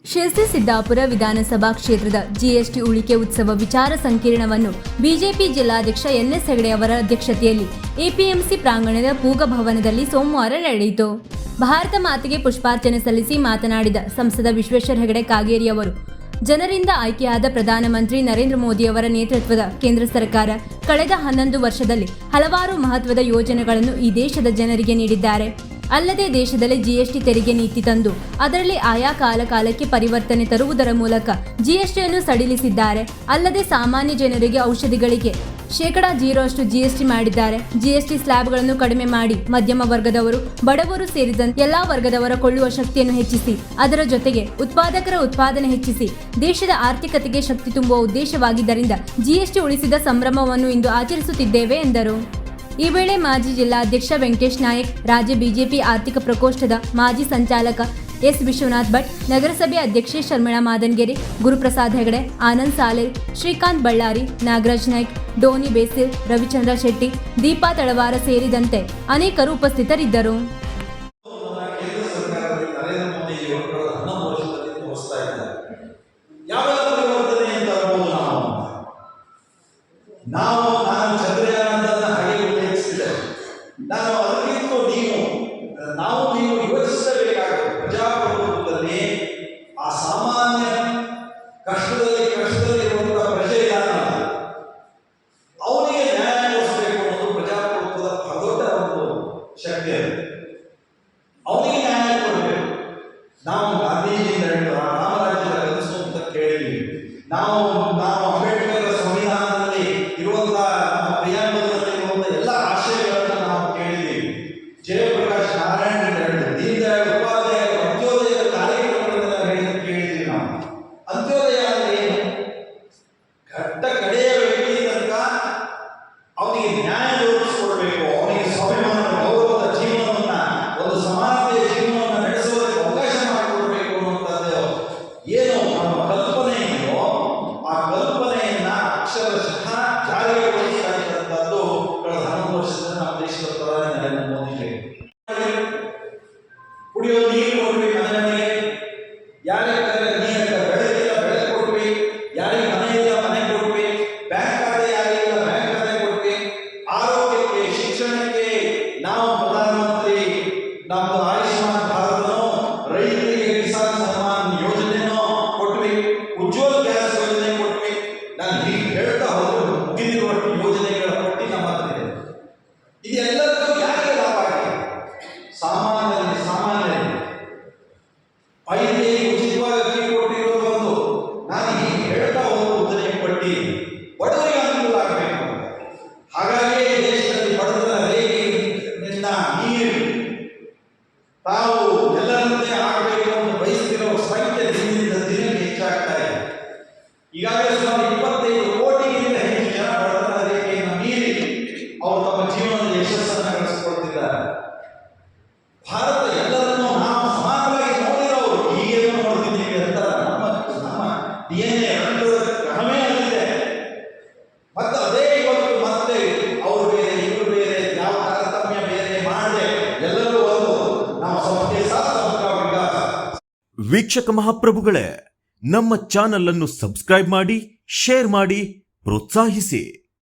ಶಿರಸಿ ಸಿದ್ದಾಪುರ ವಿಧಾನಸಭಾ ಕ್ಷೇತ್ರದ ಜಿಎಸ್ಟಿ ಉಳಿಕೆ ಉತ್ಸವ ವಿಚಾರ ಸಂಕಿರಣವನ್ನು ಬಿಜೆಪಿ ಜಿಲ್ಲಾಧ್ಯಕ್ಷ ಎನ್ಎಸ್ ಹೆಗಡೆ ಅವರ ಅಧ್ಯಕ್ಷತೆಯಲ್ಲಿ ಎಪಿಎಂಸಿ ಪ್ರಾಂಗಣದ ಪೂಗ ಭವನದಲ್ಲಿ ಸೋಮವಾರ ನಡೆಯಿತು. ಭಾರತ ಮಾತೆಗೆ ಪುಷ್ಪಾರ್ಚನೆ ಸಲ್ಲಿಸಿ ಮಾತನಾಡಿದ ಸಂಸದ ವಿಶ್ವೇಶ್ವರ ಹೆಗಡೆ ಕಾಗೇರಿ ಅವರು, ಜನರಿಂದ ಆಯ್ಕೆಯಾದ ಪ್ರಧಾನಮಂತ್ರಿ ನರೇಂದ್ರ ಮೋದಿ ಅವರ ನೇತೃತ್ವದ ಕೇಂದ್ರ ಸರ್ಕಾರ ಕಳೆದ 11 ವರ್ಷದಲ್ಲಿ ಹಲವಾರು ಮಹತ್ವದ ಯೋಜನೆಗಳನ್ನು ಈ ದೇಶದ ಜನರಿಗೆ ನೀಡಿದ್ದಾರೆ. ಅಲ್ಲದೆ ದೇಶದಲ್ಲಿ ಜಿಎಸ್ಟಿ ತೆರಿಗೆ ನೀತಿ ತಂದು ಅದರಲ್ಲಿ ಆಯಾ ಕಾಲಕ್ಕೆ ಪರಿವರ್ತನೆ ತರುವುದರ ಮೂಲಕ ಜಿಎಸ್ಟಿಯನ್ನು ಸಡಿಲಿಸಿದ್ದಾರೆ. ಅಲ್ಲದೆ ಸಾಮಾನ್ಯ ಜನರಿಗೆ ಔಷಧಿಗಳಿಗೆ 0% ಜಿಎಸ್ಟಿ ಮಾಡಿದ್ದಾರೆ. ಜಿಎಸ್ಟಿ ಸ್ಲ್ಯಾಬ್ಗಳನ್ನು ಕಡಿಮೆ ಮಾಡಿ ಮಧ್ಯಮ ವರ್ಗದವರು, ಬಡವರು ಸೇರಿದಂತೆ ಎಲ್ಲಾ ವರ್ಗದವರ ಕೊಳ್ಳುವ ಶಕ್ತಿಯನ್ನು ಹೆಚ್ಚಿಸಿ, ಅದರ ಜೊತೆಗೆ ಉತ್ಪಾದಕರ ಉತ್ಪಾದನೆ ಹೆಚ್ಚಿಸಿ ದೇಶದ ಆರ್ಥಿಕತೆಗೆ ಶಕ್ತಿ ತುಂಬುವ ಉದ್ದೇಶವಾಗಿದ್ದರಿಂದ ಜಿಎಸ್ಟಿ ಉಳಿಸಿದ ಸಂಭ್ರಮವನ್ನು ಇಂದು ಆಚರಿಸುತ್ತಿದ್ದೇವೆ ಎಂದರು. ಈ ವೇಳೆ ಮಾಜಿ ಜಿಲ್ಲಾಧ್ಯಕ್ಷ ವೆಂಕಟೇಶ್ ನಾಯಕ್, ರಾಜ್ಯ ಬಿಜೆಪಿ ಆರ್ಥಿಕ ಪ್ರಕೋಷ್ಠದ ಮಾಜಿ ಸಂಚಾಲಕ ಎಸ್ ವಿಶ್ವನಾಥ್ ಭಟ್, ನಗರಸಭೆ ಅಧ್ಯಕ್ಷೆ ಶರ್ಮಿಳಾ ಮಾದನ್ಗೆರೆ, ಗುರುಪ್ರಸಾದ್ ಹೆಗಡೆ, ಆನಂದ್ ಸಾಲೇರ್, ಶ್ರೀಕಾಂತ್ ಬಳ್ಳಾರಿ, ನಾಗರಾಜ್ ನಾಯ್ಕ್, ಡೋನಿ ಬೇಸಿಲ್, ರವಿಚಂದ್ರ ಶೆಟ್ಟಿ, ದೀಪಾ ತಳವಾರ ಸೇರಿದಂತೆ ಅನೇಕರು ಉಪಸ್ಥಿತರಿದ್ದರು. ನೀವು ಯೋಚಿಸಬೇಕಾಗುತ್ತೆ. ಪ್ರಜಾಪ್ರಭುತ್ವದಲ್ಲಿ ಆ ಸಾಮಾನ್ಯ ಕಷ್ಟದಲ್ಲಿರುವಂತಹ ಪ್ರಜೆ ಇದ್ದಾನಲ್ಲ, ಅವನಿಗೆ ನ್ಯಾಯ ಕೊಡಿಸಬೇಕು ಅನ್ನೋದು ಪ್ರಜಾಪ್ರಭುತ್ವದ ದೊಡ್ಡ ಒಂದು ಶಕ್ತಿ. ಅವನಿಗೆ ನ್ಯಾಯ ಕೊಡಬೇಕು. ನಾವು ಗಾಂಧೀಜಿಯಿಂದ ಹಿಡಿದು ರಾಮರಾಜ್ಯದ ಕನಸು ಅಂತ ಕೇಳಿದ್ವಿ. ನಾವು ಅಂಬೇಡ್ಕರ್ ಸಂವಿಧಾನದಲ್ಲಿ ಇರುವಂತಹ ಪ್ರಿಯಾಂಬಲದಲ್ಲಿ ಇರುವಂತಹ ಎಲ್ಲ ಆಶಯಗಳನ್ನು ನಾವು ಕೇಳಿದ್ದೀವಿ. ಜಯಪ್ರಕಾಶ್ ನಾರಾಯಣ ದೀನ್ ದಯಾಳ್ ಉಪಾಧ್ಯಾಯ ಅಂತ್ಯೋದಯದ ಕಾರ್ಯಕ್ರಮಗಳನ್ನ ಕೇಳಿದ್ದೀವಿ. ನಾವು ಅಂತ್ಯೋದಯ ಅಂದ್ರೆ ಏನು? ಘಟ್ಟ ಕಡೆಯ ವ್ಯಕ್ತಿ ತನಕ ಅವನಿಗೆ ನ್ಯಾಯ ದೊರಕಿಸಿಕೊಡ್ಬೇಕು, ಅವನಿಗೆ ಸ್ವಾಭಿಮಾನ ಗೌರವದ ಜೀವನವನ್ನ, ಒಂದು ಸಮಾನತೆಯ ಜೀವನವನ್ನು ನಡೆಸುವುದಕ್ಕೆ ಅವಕಾಶ ಮಾಡಿಕೊಡ್ಬೇಕು ಅನ್ನುವಂಥದ್ದು ಏನು ನಮ್ಮ ಕಲ್ಪನೆ ಇದೆಯೋ ಆ ಕಲ್ಪನೆಯನ್ನ ಅಕ್ಷರಶಃ ಜಾರಿಗೊಳಿಸ್ತಾ ಇದ್ದಂಥದ್ದು ಕಳೆದ 11 ವರ್ಷದಿಂದ ನಮ್ಮ ದೇಶದ ಪ್ರಧಾನಿ ನರೇಂದ್ರ ಮೋದಿ. ಕುಡಿಯೋ ನೀರು ಕೊಟ್ವಿ ಮನೆ ಮನೆಗೆ, ಯಾರಿಗೆ ನೀರು ಬೆಳೆದಿಲ್ಲ ಬೆಳೆ ಕೊಟ್ವಿ, ಯಾರಿಗೆ ಮನೆ ಇಲ್ಲ ಮನೆ ಕೊಟ್ವಿ, ಬ್ಯಾಂಕ್ ಖಾತೆ ಯಾರಿಗಿಲ್ಲ ಬ್ಯಾಂಕ್ ಖಾತೆ ಕೊಟ್ವಿ, ಆರೋಗ್ಯಕ್ಕೆ ಶಿಕ್ಷಣಕ್ಕೆ ನಾವು ಪ್ರಧಾನಮಂತ್ರಿ ನಮ್ದು ಆಯುಷ್ಮಾನ್ ಭಾರತನೋ, ರೈತರಿಗೆ ಕಿಸಾನ್ ಸನ್ಮಾನ್ ಯೋಜನೆನೋ ಕೊಟ್ವಿ, ಉಜ್ವಲ್ ಗ್ಯಾಸ್ ಯೋಜನೆ ಕೊಟ್ವಿ. ನಾನು ಹೀಗೆ ಹೇಳ್ತಾ ಹೋದ್ರೆ ಮುಗಿದಿರುವಷ್ಟು ಯೋಜನೆಗಳ ಪಟ್ಟಿ ನಮ್ಮ ಹತ್ರ ಇದೆ. ಇದೆಲ್ಲದಕ್ಕೂ ಯಾರಿಗೆ ಲಾಭ ಆಗಿದೆ? ಸಾಮಾನ್ಯರಿಗೆ 5 ಉಚಿತವಾಗಿ ಅಕ್ಕಿ ಕೊಟ್ಟಿರೋದು ಒಂದು. ನಾನು ಹೀಗೆ ಹೇಳ್ತಾ ಹೋದ ಉದ್ದನೆಯ ಪಟ್ಟಿ ಬಡವರಿಗೆ ಅನುಕೂಲ ಆಗಬೇಕು. ಹಾಗಾಗಿ ದೇಶದಲ್ಲಿ ಬಡವರ ರೇಖೆಯಿಂದ ನೀರು ತಾವು ಎಲ್ಲರಂತೆ ಆಗಬೇಕು ಅಂತ ಬಯಸ್ತಿರೋ ಸಂಖ್ಯೆ ದಿನದಿಂದ ದಿನಕ್ಕೆ ಹೆಚ್ಚಾಗ್ತಾ ಇದೆ. ಈಗಾಗಲೇ ಸುಮಾರು 25 ಕೋಟಿಗಿಂತ ಹೆಚ್ಚು ಜನ ಬಡವರ ರೇಖೆಯನ್ನು ಮೀರಿ ಅವರು ತಮ್ಮ ಜೀವನದ ಯಶಸ್ಸನ್ನು ಗಳಿಸಿಕೊಳ್ತಿದ್ದಾರೆ. ಭಾರತ ಎಲ್ಲರನ್ನೂ ನಾವು ಸಮಾನವಾಗಿ ನೋಡಿರೋರು, ಈಗೇನು ನೋಡ್ತಿದ್ದೀವಿ ಅಂತ ನಮ್ಮ DNA ಗ್ರಹವೇ ಅಲ್ಲಿದೆ. ಮತ್ತೆ ಅದೇ ಇವತ್ತು ಮತ್ತೆ ಅವರು ಬೇರೆ ಇವರು ಬೇರೆ ಯಾವ ತಾರತಮ್ಯ ಬೇರೆ ಮಾಡದೆ ಎಲ್ಲರೂ ಒಂದು ನಾವು ಸಮಕ್ಕೆ ಸಾಧಕ ವಿಕಾಸ. ವೀಕ್ಷಕ ಮಹಾಪ್ರಭುಗಳೇ, ನಮ್ಮ ಚಾನಲ್ ಅನ್ನು ಸಬ್ಸ್ಕ್ರೈಬ್ ಮಾಡಿ, ಶೇರ್ ಮಾಡಿ, ಪ್ರೋತ್ಸಾಹಿಸಿ.